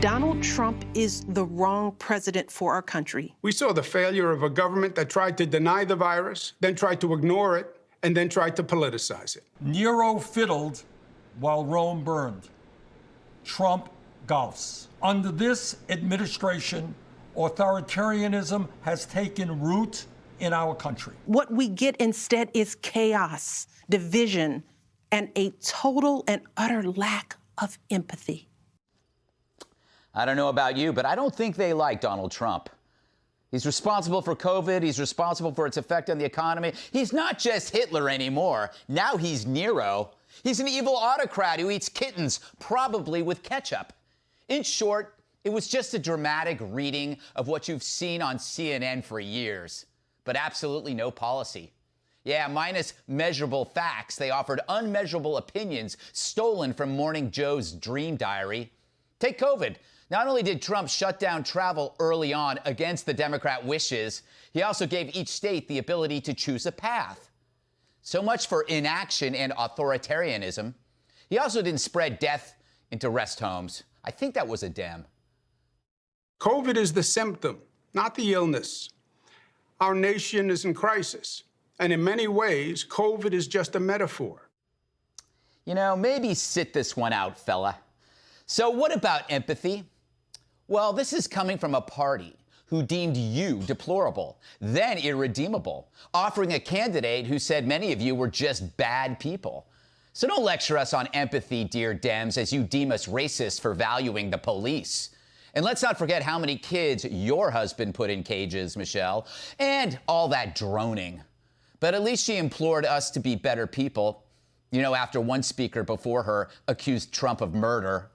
Donald Trump is the wrong president for our country. We saw the failure of a government that tried to deny the virus, then tried to ignore it, and then tried to politicize it. Nero fiddled while Rome burned. Trump golfs. Under this administration, authoritarianism has taken root in our country. What we get instead is chaos, division, and a total and utter lack of empathy. I don't know about you, but I don't think they like Donald Trump. He's responsible for COVID. He's responsible for its effect on the economy. He's not just Hitler anymore. Now he's Nero. He's an evil autocrat who eats kittens, probably with ketchup. In short, it was just a dramatic reading of what you've seen on CNN for years, but absolutely no policy. Yeah, minus measurable facts, they offered unmeasurable opinions stolen from Morning Joe's dream diary. Take COVID. Not only did Trump shut down travel early on against the Democrat wishes, he also gave each state the ability to choose a path. So much for inaction and authoritarianism. He also didn't spread death into rest homes. I think that was a Dem. COVID is the symptom, not the illness. Our nation is in crisis, and in many ways, COVID is just a metaphor. You know, maybe sit this one out, fella. So what about empathy? Well, this is coming from a party who deemed you deplorable, then irredeemable, offering a candidate who said many of you were just bad people. So don't lecture us on empathy, dear Dems, as you deem us racist for valuing the police. And let's not forget how many kids your husband put in cages, Michelle, and all that droning. But at least she implored us to be better people, you know, after one speaker before her accused Trump of murder.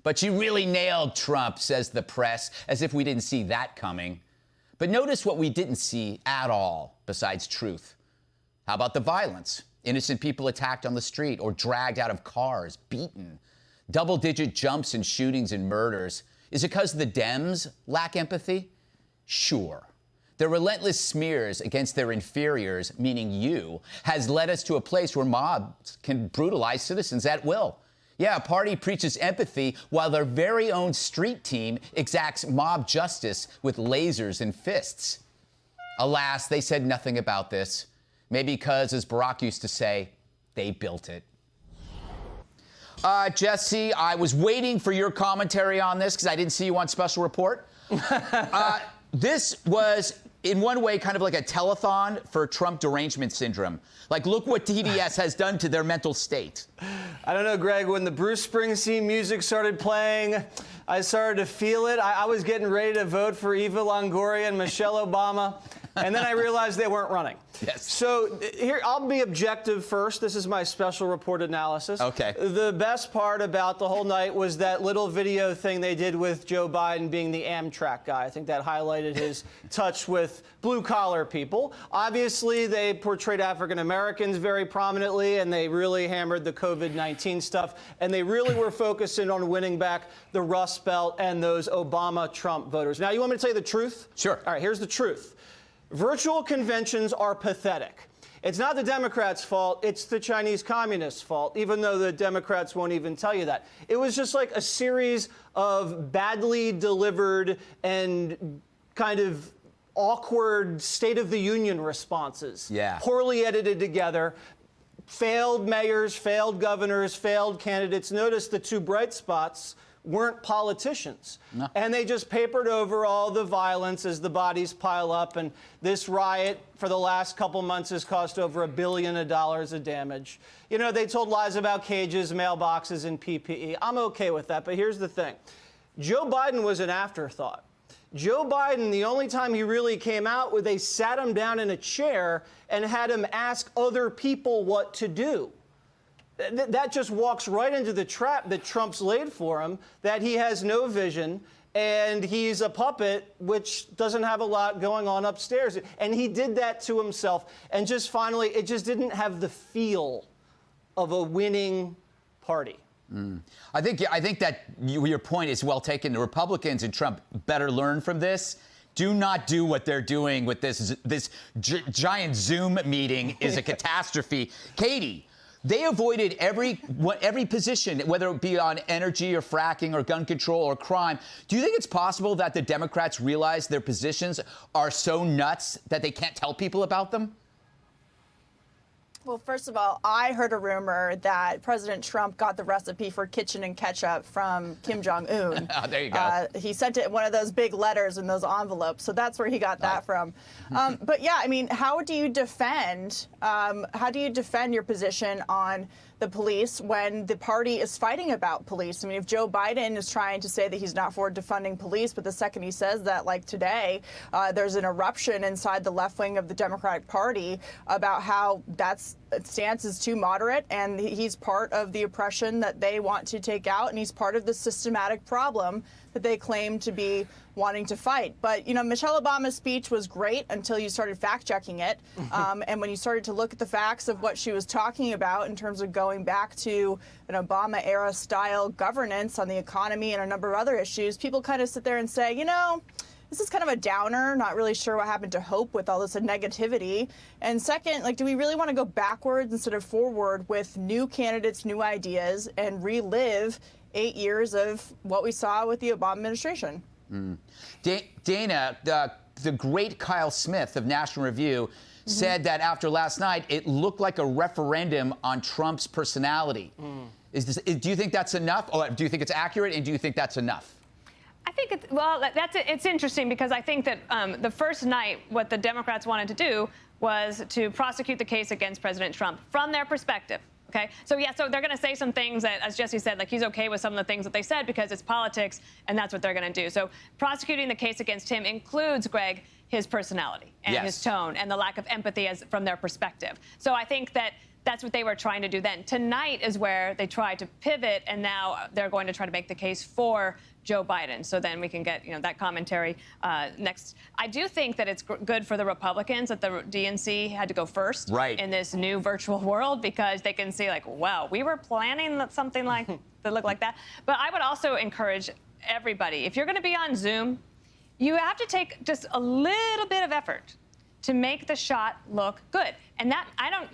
But she really nailed Trump, says the press, as if we didn't see that coming. But notice what we didn't see at all, besides truth. How about the violence? Innocent people attacked on the street or dragged out of cars, beaten. Double-digit jumps in shootings and murders. Is it because the Dems lack empathy? Sure. Their relentless smears against their inferiors, meaning you, has led us to a place where mobs can brutalize citizens at will. Yeah, a party preaches empathy while their very own street team exacts mob justice with lasers and fists. Alas, they said nothing about this. Maybe because, as Barack used to say, they built it. Jesse, I was waiting for your commentary on this because I didn't see you on Special Report. This was, in one way, kind of like a telethon for Trump derangement syndrome. Like, look what TDS has done to their mental state. I don't know, Greg, when the Bruce Springsteen music started playing, I started to feel it. I was getting ready to vote for Eva Longoria and Michelle Obama, and then I realized they weren't running. Yes. So here, I'll be objective first. This is my Special Report analysis. Okay. The best part about the whole night was that little video thing they did with Joe Biden being the Amtrak guy. I think that highlighted his touch with blue-collar people. Obviously, they portrayed African Americans very prominently, and they really hammered the COVID-19 stuff, and they really were focusing on winning back the Rust Belt and those Obama-Trump voters. Now, you want me to tell you the truth? Sure. All right, here's the truth. Virtual conventions are pathetic. It's not the Democrats' fault, it's the Chinese Communists' fault, even though the Democrats won't even tell you that. It was just like a series of badly delivered and kind of awkward State of the Union responses. Yeah. Poorly edited together. Failed mayors, failed governors, failed candidates. Notice the two bright spots weren't politicians. No. And they just papered over all the violence as the bodies pile up. And this riot for the last couple months has cost over $1 billion of damage. You know, they told lies about cages, mailboxes, and PPE. I'm okay with that. But here's the thing. Joe Biden was an afterthought. Joe Biden, the only time he really came out, they sat him down in a chair and had him ask other people what to do. That just walks right into the trap that Trump's laid for him, that he has no vision and he's a puppet, which doesn't have a lot going on upstairs. And he did that to himself. And just finally, it just didn't have the feel of a winning party. I think that your point is well taken. The Republicans and Trump better learn from this. Do not do what they're doing with this giant Zoom meeting is a catastrophe. Katie, They avoided every position, whether it be on energy or fracking or gun control or crime. Do you think it's possible that the Democrats realize their positions are so nuts that they can't tell people about them? Well, first of all, I heard a rumor that President Trump got the recipe for kitchen and ketchup from Kim Jong-un. Oh, there you go. He sent it in one of those big letters in those envelopes, so that's where he got that from. But yeah, I mean, how do you defend your position on the police when the party is fighting about police? I mean, if Joe Biden is trying to say that he's not for defunding police, but the second he says that, like today, there's an eruption inside the left wing of the Democratic Party about how that stance is too moderate and he's part of the oppression that they want to take out, and he's part of the systematic problem that they claim to be wanting to fight. But, you know, Michelle Obama's speech was great until you started fact-checking it. And when you started to look at the facts of what she was talking about in terms of going back to an Obama-era style governance on the economy and a number of other issues, people kind of sit there and say, you know, this is kind of a downer, not really sure what happened to hope with all this negativity. And second, like, do we really want to go backwards instead of forward with new candidates, new ideas, and relive 8 years of what we saw with the Obama administration? Dana, the great Kyle Smith of National Review said that after last night, it looked like a referendum on Trump's personality. Do you think that's enough? Or do you think it's accurate? And do you think that's enough? I think it's interesting because I think that the first night, what the Democrats wanted to do was to prosecute the case against President Trump from their perspective. Okay, so yeah, so they're going to say some things that, as Jesse said, like he's okay with some of the things that they said because it's politics, and that's what they're going to do. So prosecuting the case against him includes, Greg, his personality and his tone and the lack of empathy from their perspective. So I think that that's what they were trying to do then. Tonight is where they tried to pivot, and now they're going to try to make the case for Joe Biden. So then we can get, you know, that commentary next. I do think that it's good for the Republicans that the DNC had to go first in this new virtual world, because they can see, like, wow, we were planning something like that look like that. But I would also encourage everybody, if you're going to be on Zoom, you have to take just a little bit of effort to make the shot look good. And that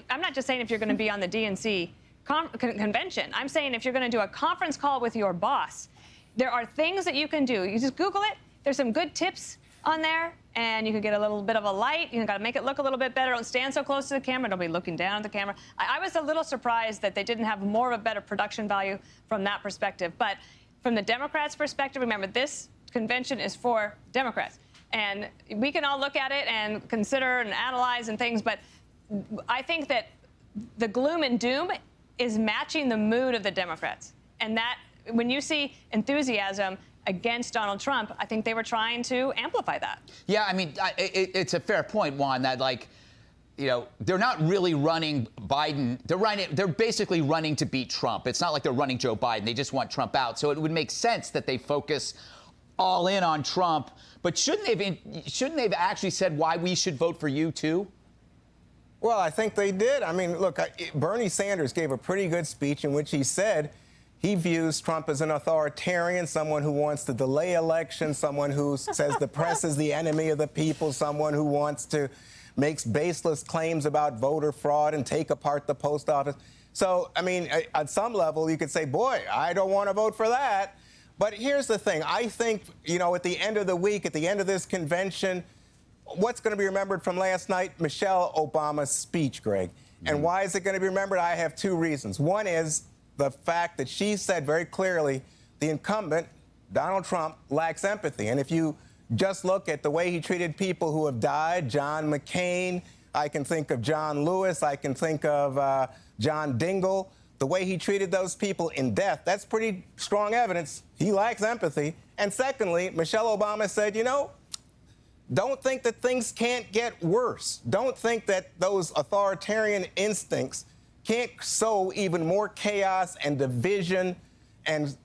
I'm not just saying if you're going to be on the DNC convention. I'm saying if you're going to do a conference call with your boss, there are things that you can do. You just Google it. There's some good tips on there, and you can get a little bit of a light. You got to make it look a little bit better. Don't stand so close to the camera. Don't be looking down at the camera. I was a little surprised that they didn't have more of a better production value from that perspective. But from the Democrats' perspective, remember, this convention is for Democrats. And we can all look at it and consider and analyze and things, but I think that the gloom and doom is matching the mood of the Democrats. And that, when you see enthusiasm against Donald Trump, I think they were trying to amplify that. Yeah, I mean, it's a fair point, Juan, that, like, you know, they're not really running Biden. They're basically running to beat Trump. It's not like they're running Joe Biden. They just want Trump out. So it would make sense that they focus all in on Trump. But shouldn't they have actually said why we should vote for you, too? Well, I think they did. I mean, look, Bernie Sanders gave a pretty good speech in which he said he views Trump as an authoritarian, someone who wants to delay elections, someone who says the press is the enemy of the people, someone who makes baseless claims about voter fraud and take apart the post office. So, I mean, at some level, you could say, boy, I don't want to vote for that. But here's the thing. I think, you know, at the end of the week, at the end of this convention, what's going to be remembered from last night? Michelle Obama's speech, Greg. And why is it going to be remembered? I have two reasons. One is the fact that she said very clearly the incumbent, Donald Trump, lacks empathy. And if you just look at the way he treated people who have died, John McCain, I can think of John Lewis, I can think of John Dingell, the way he treated those people in death, that's pretty strong evidence he lacks empathy. And secondly, Michelle Obama said, you know, don't think that things can't get worse. Don't think that those authoritarian instincts can't sow even more chaos and division and,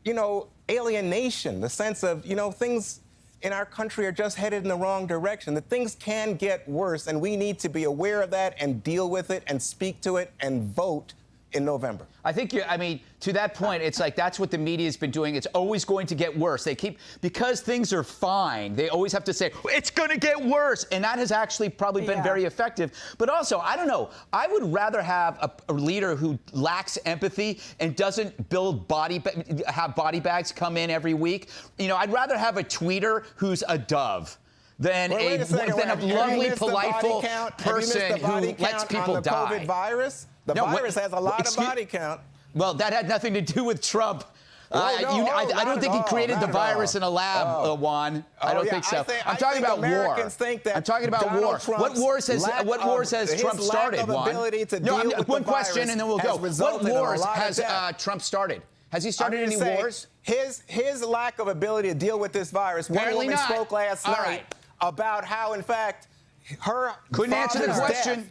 you know, alienation, the sense of, you know, things in our country are just headed in the wrong direction, that things can get worse, and we need to be aware of that and deal with it and speak to it and vote in November. I think I mean, to that point, it's like that's what the media's been doing. It's always going to get worse. They keep, because things are fine, they always have to say, it's going to get worse. And that has actually probably been very effective. But also, I don't know, I would rather have a leader who lacks empathy and doesn't have body bags come in every week. You know, I'd rather have a tweeter who's a dove than a lovely, politeful person who lets people die. COVID virus? The virus has a lot of body count. Well, that had nothing to do with Trump. I don't think he created the virus in a lab, Juan. I don't think so. I'm talking about war. I'm talking about war. What wars has Trump started, Juan? One question, and then we'll go. What wars has Trump started? Has he started any wars? His lack of ability to deal with this virus. One woman spoke last night about how, in fact, her couldn't answer the question.